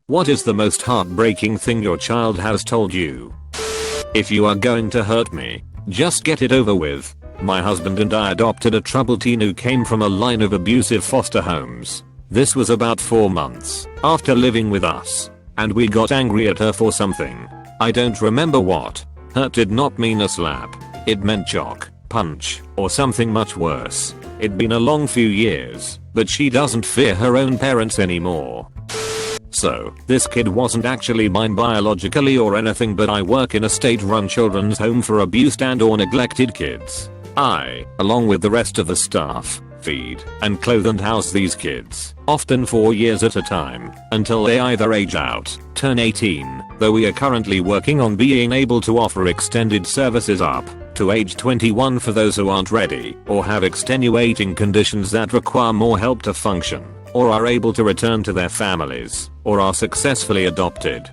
What is the most heartbreaking thing your child has told you? If you are going to hurt me, just get it over with. My husband and I adopted a troubled teen who came from a line of abusive foster homes. This was about 4 months after living with us, and we got angry at her for something. I don't remember what. Hurt did not mean a slap. It meant choke, punch, or something much worse. It'd been a long few years, but she doesn't fear her own parents anymore. So, this kid wasn't actually mine biologically or anything, but I work in a state-run children's home for abused and or neglected kids. I, along with the rest of the staff, feed and clothe and house these kids, often for years at a time, until they either age out, turn 18, though we are currently working on being able to offer extended services up to age 21 for those who aren't ready or have extenuating conditions that require more help to function, or are able to return to their families, or are successfully adopted.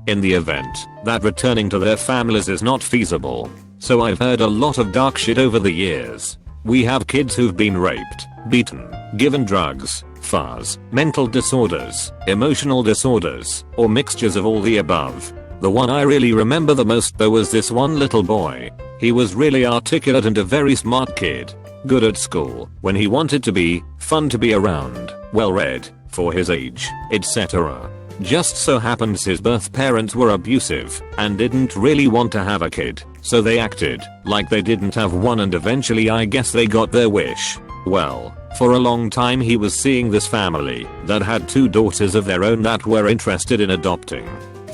In the event that returning to their families is not feasible. So I've heard a lot of dark shit over the years. We have kids who've been raped, beaten, given drugs, FARs, mental disorders, emotional disorders, or mixtures of all the above. The one I really remember the most though was this one little boy. He was really articulate and a very smart kid. Good at school when he wanted to be, fun to be around, well read for his age, etc. Just so happens his birth parents were abusive and didn't really want to have a kid, so they acted like they didn't have one, and eventually I guess they got their wish. Well, for a long time he was seeing this family that had 2 daughters of their own that were interested in adopting.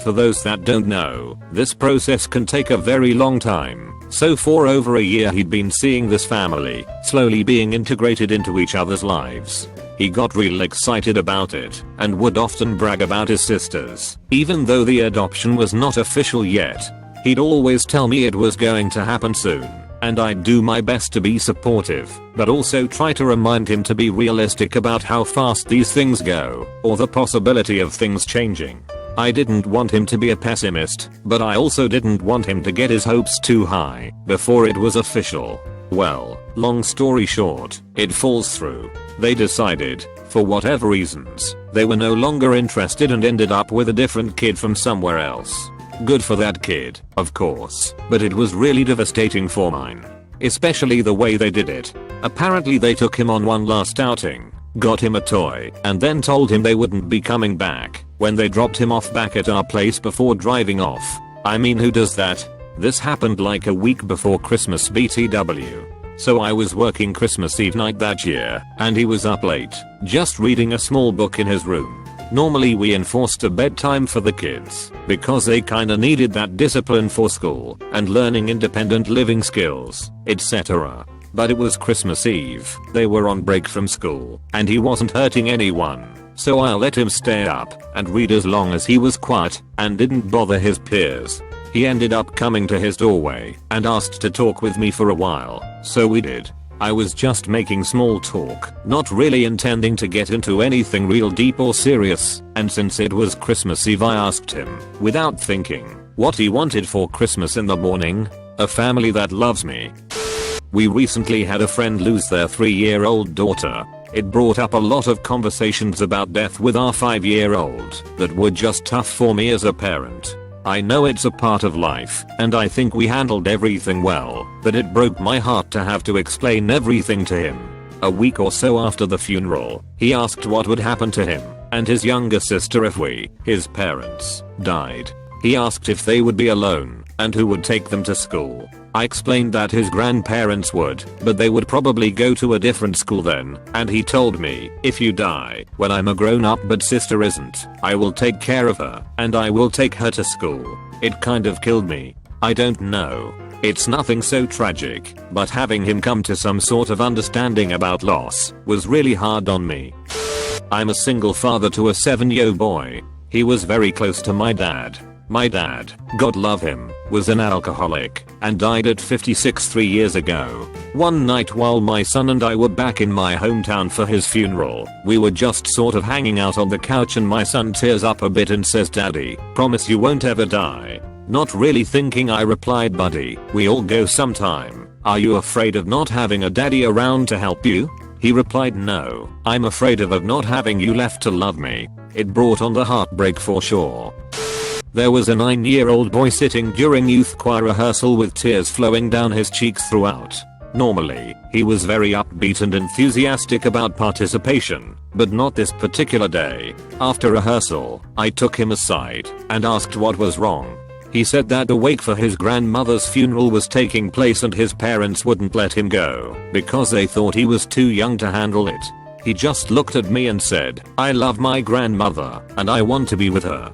For those that don't know, this process can take a very long time. So for over a year he'd been seeing this family slowly being integrated into each other's lives. He got real excited about it and would often brag about his sisters. Even though the adoption was not official yet, he'd always tell me it was going to happen soon, and I'd do my best to be supportive, but also try to remind him to be realistic about how fast these things go, or the possibility of things changing. I didn't want him to be a pessimist, but I also didn't want him to get his hopes too high before it was official. Well, long story short, it falls through. They decided, for whatever reasons, they were no longer interested and ended up with a different kid from somewhere else. Good for that kid, of course, but it was really devastating for mine. Especially the way they did it. Apparently they took him on one last outing, got him a toy, and then told him they wouldn't be coming back when they dropped him off back at our place before driving off. I mean, who does that? This happened like a week before Christmas BTW. So I was working Christmas Eve night that year, and he was up late, just reading a small book in his room. Normally we enforced a bedtime for the kids, because they kinda needed that discipline for school, and learning independent living skills, etc. But it was Christmas Eve, they were on break from school, and he wasn't hurting anyone. So I let him stay up and read as long as he was quiet and didn't bother his peers. He ended up coming to his doorway and asked to talk with me for a while, so we did. I was just making small talk, not really intending to get into anything real deep or serious, and since it was Christmas Eve I asked him, without thinking, what he wanted for Christmas in the morning. A family that loves me. We recently had a friend lose their 3-year-old daughter. It brought up a lot of conversations about death with our 5-year-old that were just tough for me as a parent. I know it's a part of life, and I think we handled everything well, but it broke my heart to have to explain everything to him. A week or so after the funeral, he asked what would happen to him and his younger sister if we, his parents, died. He asked if they would be alone and who would take them to school. I explained that his grandparents would, but they would probably go to a different school then, and he told me, if you die when I'm a grown up but sister isn't, I will take care of her, and I will take her to school. It kind of killed me. I don't know. It's nothing so tragic, but having him come to some sort of understanding about loss was really hard on me. I'm a single father to a 7-year-old boy. He was very close to my dad. My dad, God love him, was an alcoholic and died at 56 3 years ago. One night while my son and I were back in my hometown for his funeral, we were just sort of hanging out on the couch and my son tears up a bit and says, "Daddy, promise you won't ever die." Not really thinking, I replied, "Buddy, we all go sometime. Are you afraid of not having a daddy around to help you?" He replied, "No, I'm afraid of not having you left to love me." It brought on the heartbreak for sure. There was a 9-year-old boy sitting during youth choir rehearsal with tears flowing down his cheeks throughout. Normally, he was very upbeat and enthusiastic about participation, but not this particular day. After rehearsal, I took him aside and asked what was wrong. He said that a wake for his grandmother's funeral was taking place and his parents wouldn't let him go because they thought he was too young to handle it. He just looked at me and said, "I love my grandmother and I want to be with her."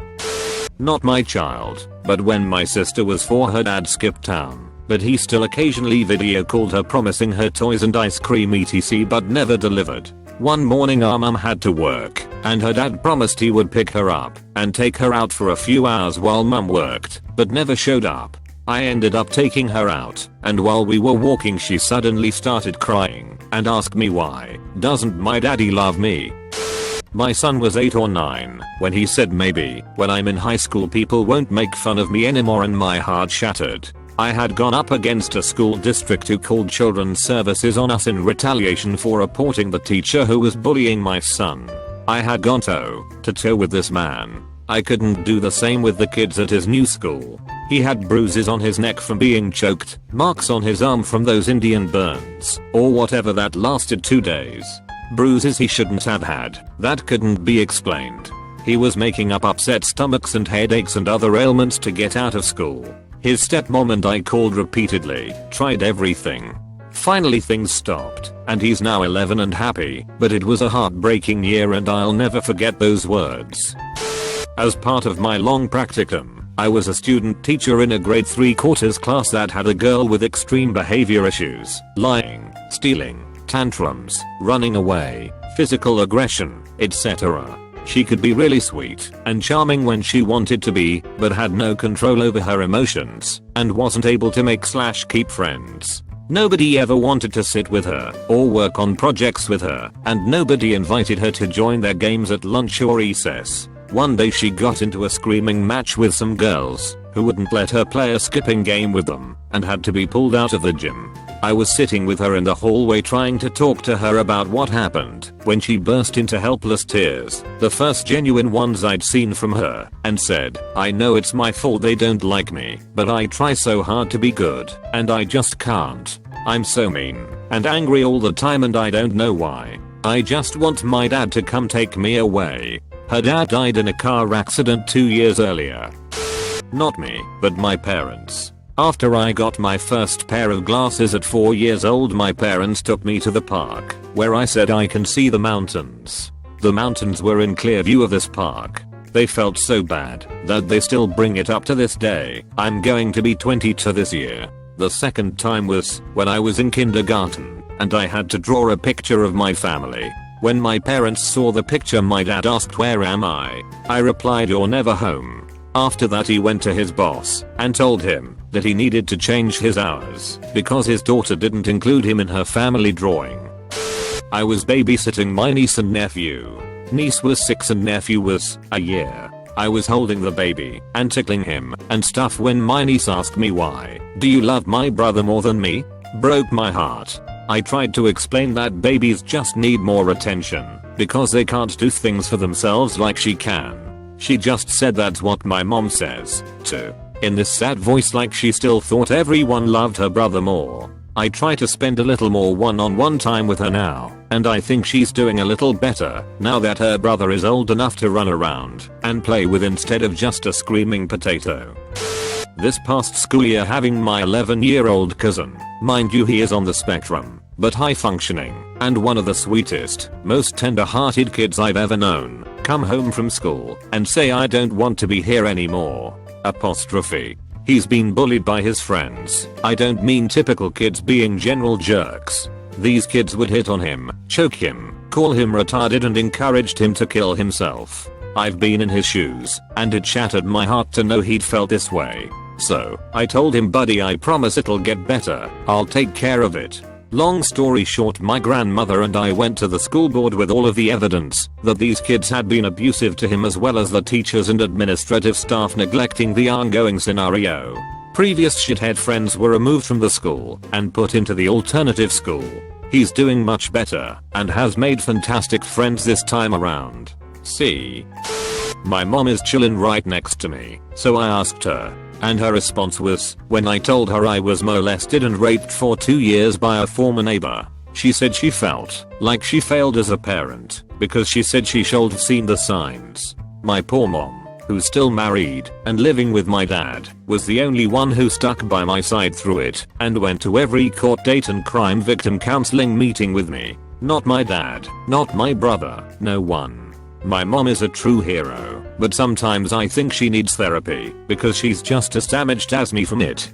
Not my child, but when my sister was 4 her dad skipped town, but he still occasionally video called her promising her toys and ice cream etc but never delivered. One morning our mum had to work, and her dad promised he would pick her up and take her out for a few hours while mum worked, but never showed up. I ended up taking her out, and while we were walking she suddenly started crying and asked me why. "Doesn't my daddy love me?" My son was 8 or 9 when he said maybe when I'm in high school people won't make fun of me anymore, and my heart shattered. I had gone up against a school district who called children's services on us in retaliation for reporting the teacher who was bullying my son. I had gone toe to toe with this man. I couldn't do the same with the kids at his new school. He had bruises on his neck from being choked, marks on his arm from those Indian burns, or whatever that lasted 2 days. Bruises he shouldn't have had, that couldn't be explained. He was making up upset stomachs and headaches and other ailments to get out of school. His stepmom and I called repeatedly, tried everything. Finally things stopped, and he's now 11 and happy, but it was a heartbreaking year and I'll never forget those words. As part of my long practicum, I was a student teacher in a grade 3 quarters class that had a girl with extreme behavior issues, lying, stealing, tantrums, running away, physical aggression, etc. She could be really sweet and charming when she wanted to be, but had no control over her emotions and wasn't able to make/keep friends. Nobody ever wanted to sit with her or work on projects with her, and nobody invited her to join their games at lunch or recess. One day she got into a screaming match with some girls who wouldn't let her play a skipping game with them and had to be pulled out of the gym. I was sitting with her in the hallway trying to talk to her about what happened when she burst into helpless tears, the first genuine ones I'd seen from her, and said, "I know it's my fault they don't like me, but I try so hard to be good, and I just can't. I'm so mean and angry all the time and I don't know why. I just want my dad to come take me away." Her dad died in a car accident 2 years earlier. Not me, but my parents. After I got my first pair of glasses at 4 years old, my parents took me to the park, where I said I can see the mountains. The mountains were in clear view of this park. They felt so bad that they still bring it up to this day. I'm going to be 22 this year. The second time was when I was in kindergarten, and I had to draw a picture of my family. When my parents saw the picture, my dad asked, "Where am I?" I replied, "You're never home." After that he went to his boss and told him that he needed to change his hours because his daughter didn't include him in her family drawing. I was babysitting my niece and nephew. Niece was 6 and nephew was a year. I was holding the baby and tickling him and stuff when my niece asked me, "Why do you love my brother more than me?" Broke my heart. I tried to explain that babies just need more attention because they can't do things for themselves like she can. She just said that's what my mom says, too, in this sad voice, like she still thought everyone loved her brother more. I try to spend a little more one-on-one time with her now, and I think she's doing a little better now that her brother is old enough to run around and play with instead of just a screaming potato. This past school year, having my 11-year-old cousin, mind you he is on the spectrum, but high functioning, and one of the sweetest, most tender-hearted kids I've ever known, come home from school and say, "I don't want to be here anymore." He's been bullied by his friends. I don't mean typical kids being general jerks. These kids would hit on him, choke him, call him retarded, and encouraged him to kill himself. I've been in his shoes, and it shattered my heart to know he'd felt this way. So, I told him, "Buddy, I promise it'll get better. I'll take care of it." Long story short, my grandmother and I went to the school board with all of the evidence that these kids had been abusive to him, as well as the teachers and administrative staff neglecting the ongoing scenario. Previous shithead friends were removed from the school and put into the alternative school. He's doing much better and has made fantastic friends this time around. See? My mom is chillin' right next to me, so I asked her, and her response was, when I told her I was molested and raped for 2 years by a former neighbor, she said she felt like she failed as a parent because she said she should have seen the signs. My poor mom, who's still married and living with my dad, was the only one who stuck by my side through it and went to every court date and crime victim counseling meeting with me. Not my dad, not my brother, no one. My mom is a true hero, but sometimes I think she needs therapy because she's just as damaged as me from it.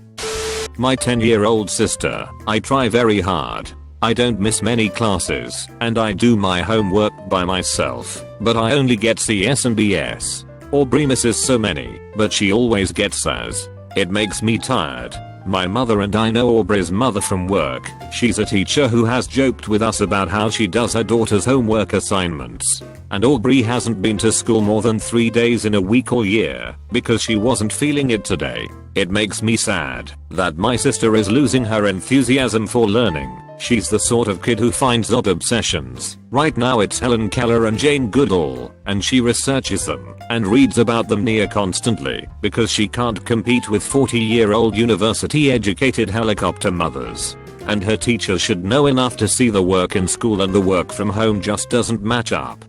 My 10-year-old sister, I try very hard. I don't miss many classes, and I do my homework by myself, but I only get Cs and Bs. Aubrey misses so many, but she always gets As. It makes me tired. My mother and I know Aubrey's mother from work. She's a teacher who has joked with us about how she does her daughter's homework assignments. And Aubrey hasn't been to school more than 3 days in a week or year because she wasn't feeling it today. It makes me sad that my sister is losing her enthusiasm for learning. She's the sort of kid who finds odd obsessions. Right now it's Helen Keller and Jane Goodall, and she researches them and reads about them near constantly because she can't compete with 40-year-old university-educated helicopter mothers. And her teacher should know enough to see the work in school and the work from home just doesn't match up.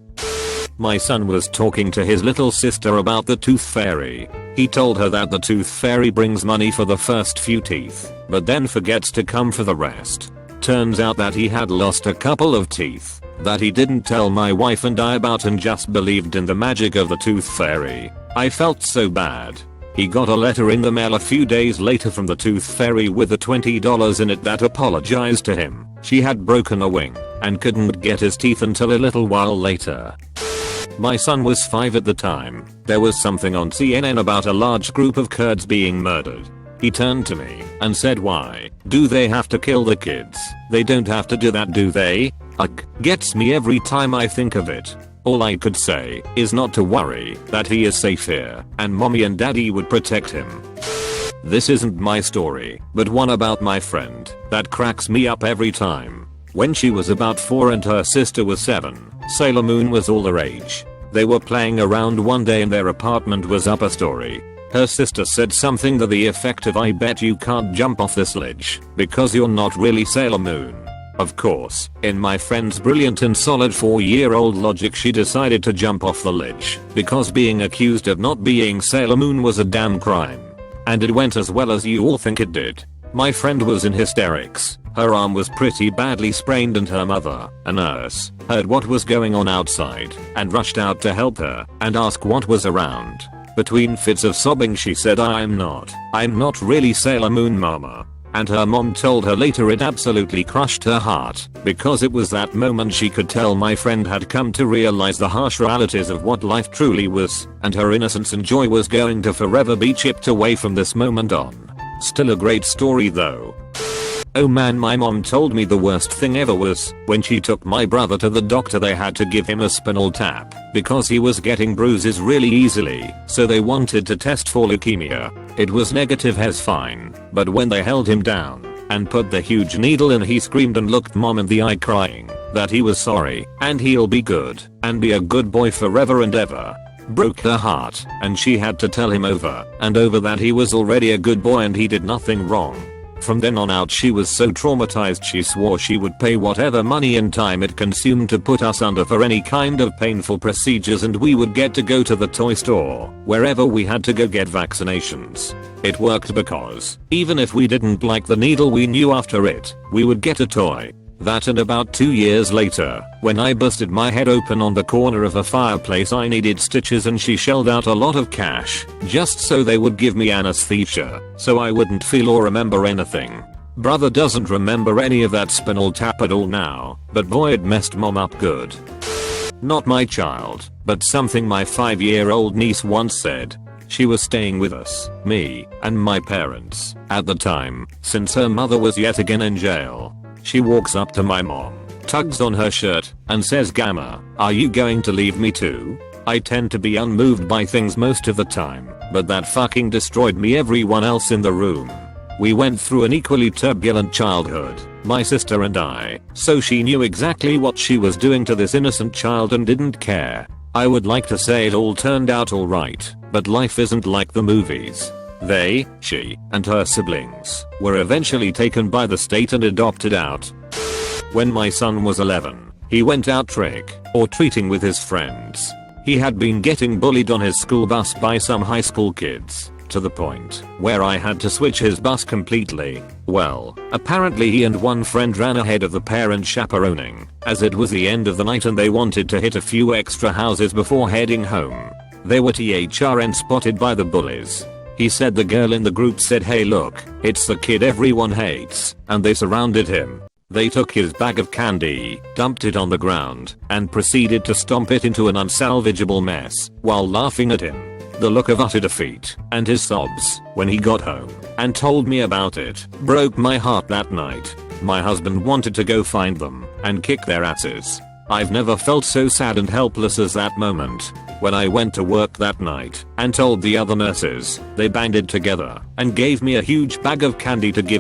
My son was talking to his little sister about the tooth fairy. He told her that the tooth fairy brings money for the first few teeth, but then forgets to come for the rest. Turns out that he had lost a couple of teeth that he didn't tell my wife and I about and just believed in the magic of the tooth fairy. I felt so bad. He got a letter in the mail a few days later from the tooth fairy with the $20 in it that apologized to him. She had broken a wing and couldn't get his teeth until a little while later. My son was 5 at the time. There was something on CNN about a large group of Kurds being murdered. He turned to me and said, "Why do they have to kill the kids? They don't have to do that, do they?" Ugh, gets me every time I think of it. All I could say is not to worry, that he is safe here and mommy and daddy would protect him. This isn't my story, but one about my friend that cracks me up every time. When she was about 4 and her sister was 7, Sailor Moon was all the rage. They were playing around one day and their apartment was up a story. Her sister said something to the effect of, "I bet you can't jump off this ledge because you're not really Sailor Moon." Of course, in my friend's brilliant and solid 4-year-old logic, she decided to jump off the ledge because being accused of not being Sailor Moon was a damn crime. And it went as well as you all think it did. My friend was in hysterics. Her arm was pretty badly sprained and her mother, a nurse, heard what was going on outside and rushed out to help her and ask what was around. Between fits of sobbing she said, I'm not really Sailor Moon, mama." And her mom told her later it absolutely crushed her heart because it was that moment she could tell my friend had come to realize the harsh realities of what life truly was, and her innocence and joy was going to forever be chipped away from this moment on. Still a great story though. Oh man, my mom told me the worst thing ever was when she took my brother to the doctor. They had to give him a spinal tap because he was getting bruises really easily, so they wanted to test for leukemia. It was negative as fine, but when they held him down and put the huge needle in, he screamed and looked mom in the eye crying that he was sorry and he'll be good and be a good boy forever and ever. Broke her heart, and she had to tell him over and over that he was already a good boy and he did nothing wrong. From then on out she was so traumatized she swore she would pay whatever money and time it consumed to put us under for any kind of painful procedures, and we would get to go to the toy store wherever we had to go get vaccinations. It worked because even if we didn't like the needle, we knew after it we would get a toy. That and about 2 years later, when I busted my head open on the corner of a fireplace, I needed stitches and she shelled out a lot of cash just so they would give me anesthesia so I wouldn't feel or remember anything. Brother doesn't remember any of that spinal tap at all now, but boy it messed mom up good. Not my child, but something my 5-year-old niece once said. She was staying with us, me, and my parents, at the time, since her mother was yet again in jail. She walks up to my mom, tugs on her shirt, and says, "Gamma, are you going to leave me too?" I tend to be unmoved by things most of the time, but that fucking destroyed me. Everyone else in the room. We went through an equally turbulent childhood. my sister and I, so she knew exactly what she was doing to this innocent child and didn't care. I would like to say it all turned out alright, but life isn't like the movies. She, and her siblings were eventually taken by the state and adopted out. When my son was 11, he went out trick or treating with his friends. He had been getting bullied on his school bus by some high school kids, to the point where I had to switch his bus completely. Well, apparently he and one friend ran ahead of the parent chaperoning, as it was the end of the night and they wanted to hit a few extra houses before heading home. They were THRN spotted by the bullies. He said the girl in the group said, "Hey look, it's the kid everyone hates," and they surrounded him. They took his bag of candy, dumped it on the ground, and proceeded to stomp it into an unsalvageable mess while laughing at him. The look of utter defeat and his sobs when he got home and told me about it broke my heart that night. My husband wanted to go find them and kick their asses. I've never felt so sad and helpless as that moment. When I went to work that night and told the other nurses, they banded together and gave me a huge bag of candy to give